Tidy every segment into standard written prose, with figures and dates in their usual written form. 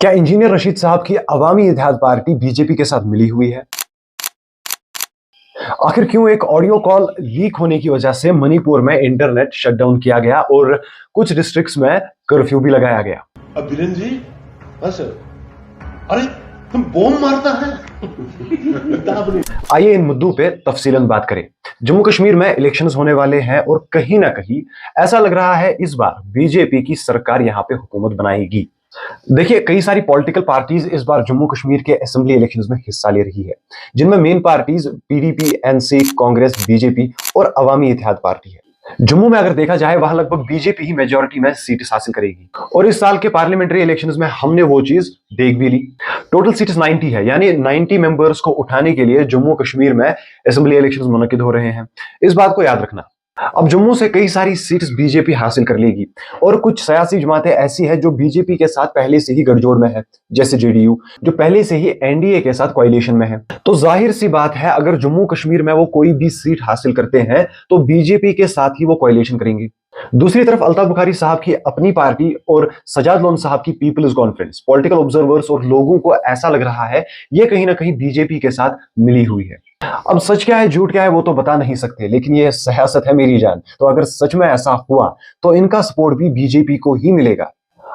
क्या इंजीनियर रशीद साहब की अवामी इत्तेहाद पार्टी बीजेपी के साथ मिली हुई है? आखिर क्यों एक ऑडियो कॉल लीक होने की वजह से मणिपुर में इंटरनेट शटडाउन किया गया और कुछ डिस्ट्रिक्ट्स में कर्फ्यू भी लगाया गया? अब बीरेन जी, हाँ सर, अरे तुम बॉम्ब मारता है। आइए इन मुद्दों पे तफसीलन बात करें। जम्मू कश्मीर में इलेक्शंस होने वाले हैं और कहीं ना कहीं ऐसा लग रहा है इस बार बीजेपी की सरकार यहां पे हुकूमत बनाएगी। देखिए, कई सारी पॉलिटिकल पार्टीज इस बार जम्मू कश्मीर के असेंबली इलेक्शंस में हिस्सा ले रही है, जिनमें main parties PDP, NC, Congress, BJP और अवामी इत्तेहाद पार्टी है। जम्मू में अगर देखा जाए वहां लगभग बीजेपी ही मेजोरिटी में सीट हासिल करेगी और इस साल के पार्लियामेंट्री इलेक्शंस में हमने वो चीज देख भी ली। टोटल सीट्स 90 है, यानी 90 मेंबर्स को उठाने के लिए जम्मू कश्मीर में असेंबली इलेक्शंस मुनक्किद हो रहे हैं। इस बात को याद रखना। अब जम्मू से कई सारी सीट्स बीजेपी हासिल कर लेगी और कुछ सियासी जमातें ऐसी हैं जो बीजेपी के साथ पहले से ही गठजोड़ में है, जैसे जेडीयू, जो पहले से ही एनडीए के साथ कोalition में है। तो जाहिर सी बात है, अगर जम्मू कश्मीर में वो कोई भी सीट हासिल करते हैं तो बीजेपी के साथ ही वो कोalition करेंगे। दूसरी तरफ अल्ताफ बुखारी साहब की अपनी पार्टी और सजाद लोन साहब की पीपल्स कॉन्फ्रेंस, पॉलिटिकल ऑब्जर्वर्स और लोगों को ऐसा लग रहा है ये कहीं ना कहीं बीजेपी के साथ मिली हुई है। अब सच क्या है झूठ क्या है वो तो बता नहीं सकते, लेकिन ये सियासत है मेरी जान। तो अगर सच में ऐसा हुआ तो इनका सपोर्ट भी बीजेपी को ही मिलेगा।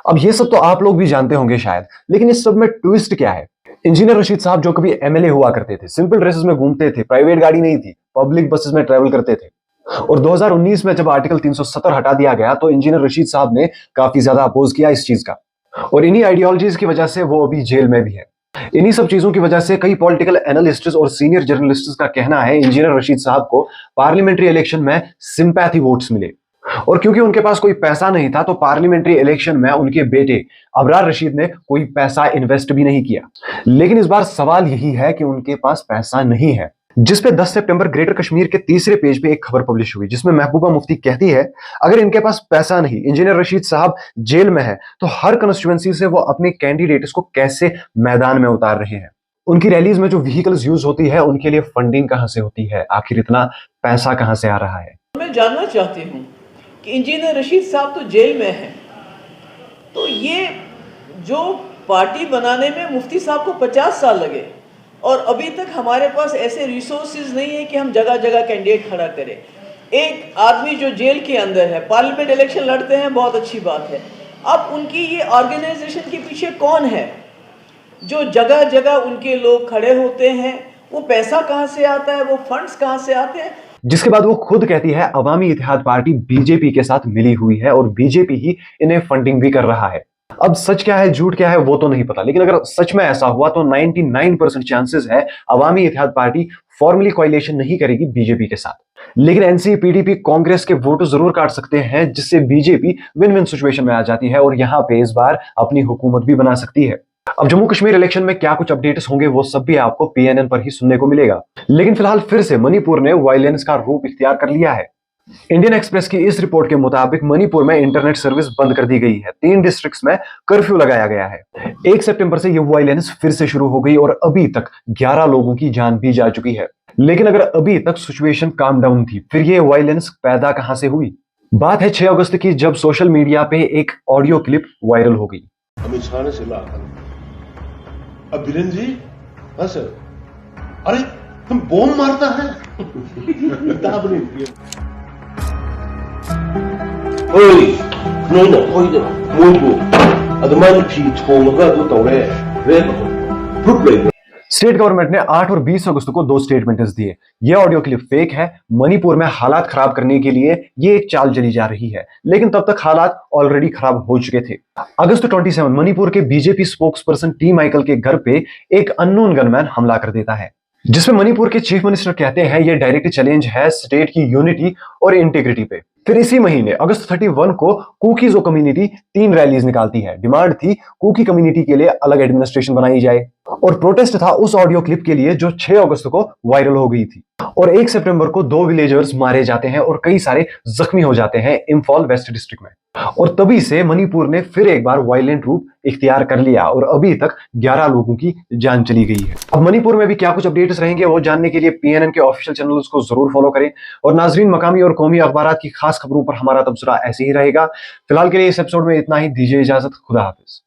अब ये सब तो आप लोग भी जानते होंगे शायद, लेकिन इस सब में ट्विस्ट क्या है? इंजीनियर रशीद साहब जो कभी एमएलए हुआ करते थे, सिंपल ड्रेसेस में घूमते थे, प्राइवेट गाड़ी नहीं थी, पब्लिक बसेस में ट्रेवल करते थे, और 2019 में जब आर्टिकल 370 हटा दिया गया तो इंजीनियर रशीद साहब ने काफी ज्यादा अपोज किया इस चीज का, और इन्हीं आइडियोलॉजीज की वजह से वो अभी जेल में भी है। इन्हीं सब चीजों की वजह से कई पॉलिटिकल एनालिस्ट्स और सीनियर जर्नलिस्ट्स का कहना है इंजीनियर रशीद साहब को पार्लियामेंट्री इलेक्शन में सिंपैथी वोट्स मिले, और क्योंकि उनके पास कोई पैसा नहीं था तो पार्लियामेंट्री इलेक्शन में उनके बेटे अबरार रशीद ने कोई पैसा इन्वेस्ट भी नहीं किया। लेकिन इस बार सवाल यही है कि उनके पास पैसा नहीं है, जिस पे 10 सितंबर ग्रेटर कश्मीर के तीसरे पेज पे एक खबर पब्लिश हुई जिसमें महबूबा मुफ्ती कहती है अगर इनके पास पैसा नहीं, इंजीनियर रशीद साहब जेल में है, तो हर कंस्टिट्यूएंसी से वो अपने कैंडिडेट्स को कैसे मैदान में उतार रहे हैं। उनकी रैलीज में जो व्हीकल्स यूज होती है उनके लिए फंडिंग कहां से होती है, आखिर इतना पैसा कहां से आ रहा है। मैं जानना चाहती हूँ कि इंजीनियर रशीद साहब तो जेल में हैं, तो ये जो पार्टी बनाने में मुफ्ती साहब को 50 साल लगे और अभी तक हमारे पास ऐसे रिसोर्सेज नहीं है कि हम जगह जगह कैंडिडेट खड़ा करें। एक आदमी जो जेल के अंदर है, पार्लियामेंट इलेक्शन लड़ते हैं, बहुत अच्छी बात है। अब उनकी ये ऑर्गेनाइजेशन के पीछे कौन है जो जगह जगह उनके लोग खड़े होते हैं? वो पैसा कहाँ से आता है, वो फंड्स कहाँ से आते हैं? जिसके बाद वो खुद कहती है अवामी इत्तेहाद पार्टी बीजेपी के साथ मिली हुई है और बीजेपी ही इन्हें फंडिंग भी कर रहा है। अब सच क्या है झूठ क्या है वो तो नहीं पता, लेकिन अगर सच में ऐसा हुआ तो 99% चांसेस है अवामी इत्तेहाद पार्टी फॉर्मली कोalition नहीं करेगी बीजेपी के साथ, लेकिन एनसी, पीडीपी, कांग्रेस के वोट जरूर काट सकते हैं, जिससे बीजेपी विन विन सिचुएशन में आ जाती है और यहां पे इस बार अपनी हुकूमत भी बना सकती है। अब जम्मू कश्मीर इलेक्शन में क्या कुछ अपडेट्स होंगे वो सब भी आपको पीएनएन पर ही सुनने को मिलेगा, लेकिन फिलहाल फिर से मणिपुर ने वायलेंस का रूप इख्तियार कर लिया है। इंडियन एक्सप्रेस की इस रिपोर्ट के मुताबिक मणिपुर में इंटरनेट सर्विस बंद कर दी गई है, 3 डिस्ट्रिक्ट्स में कर्फ्यू लगाया गया है। 1 सितंबर से ये वायलेंस फिर से शुरू हो गई और अभी तक 11 लोगों की जान भी जा चुकी है। लेकिन अगर अभी तक सिचुएशन काम डाउन थी, फिर ये वायलेंस पैदा कहां से हुई? बात है 6 अगस्त की, जब सोशल मीडिया पे एक ऑडियो क्लिप वायरल हो गई। अमित शाह ने सिला, अब बीरेन जी, हाँ सर, अरे तुम बॉम्ब मारता है। नोइना होइदो मोइबो अदमानि फी छोंगा तो तौरे वे प्रूफ ले। स्टेट गवर्नमेंट ने 8 और 20 अगस्त को 2 स्टेटमेंट्स दिए। यह ऑडियो क्लिप फेक है। मणिपुर में हालात खराब करने के लिए ये एक चाल चली जा रही है, लेकिन तब तक हालात ऑलरेडी खराब हो चुके थे। अगस्त 27 मणिपुर के बीजेपी स्पोक्सपर्सन टी माइकल के घर पे एक अननोन गनमैन हमला कर देता है, जिसमें मणिपुर के चीफ मिनिस्टर कहते हैं यह डायरेक्ट चैलेंज है स्टेट की यूनिटी और इंटीग्रिटी पे। फिर इसी महीने अगस्त 31 को कुकीज़ो कम्युनिटी 3 रैलीज निकालती है। डिमांड थी कुकी कम्युनिटी के लिए अलग एडमिनिस्ट्रेशन बनाई जाए, और प्रोटेस्ट था उस ऑडियो क्लिप के लिए जो 6 अगस्त को वायरल हो गई थी। और 1 सितंबर को 2 विलेजर्स मारे जाते हैं और कई सारे जख्मी हो जाते हैं इंफॉल वेस्ट डिस्ट्रिक्ट में। और तभी से मणिपुर ने फिर एक बार वायलेंट रूप इख्तियार कर लिया और अभी तक 11 लोगों की जान चली गई है। अब मणिपुर में भी क्या कुछ अपडेट्स रहेंगे वो जानने के लिए पीएनएन के ऑफिशियल चैनल्स को जरूर फॉलो करें। और नाजरीन, मकामी और कौमी अखबारात की खास खबरों पर हमारा तबसरा ऐसे ही रहेगा। फिलहाल के लिए इस एपिसोड में इतना ही। दीजिए इजाजत। खुदा हाफिज।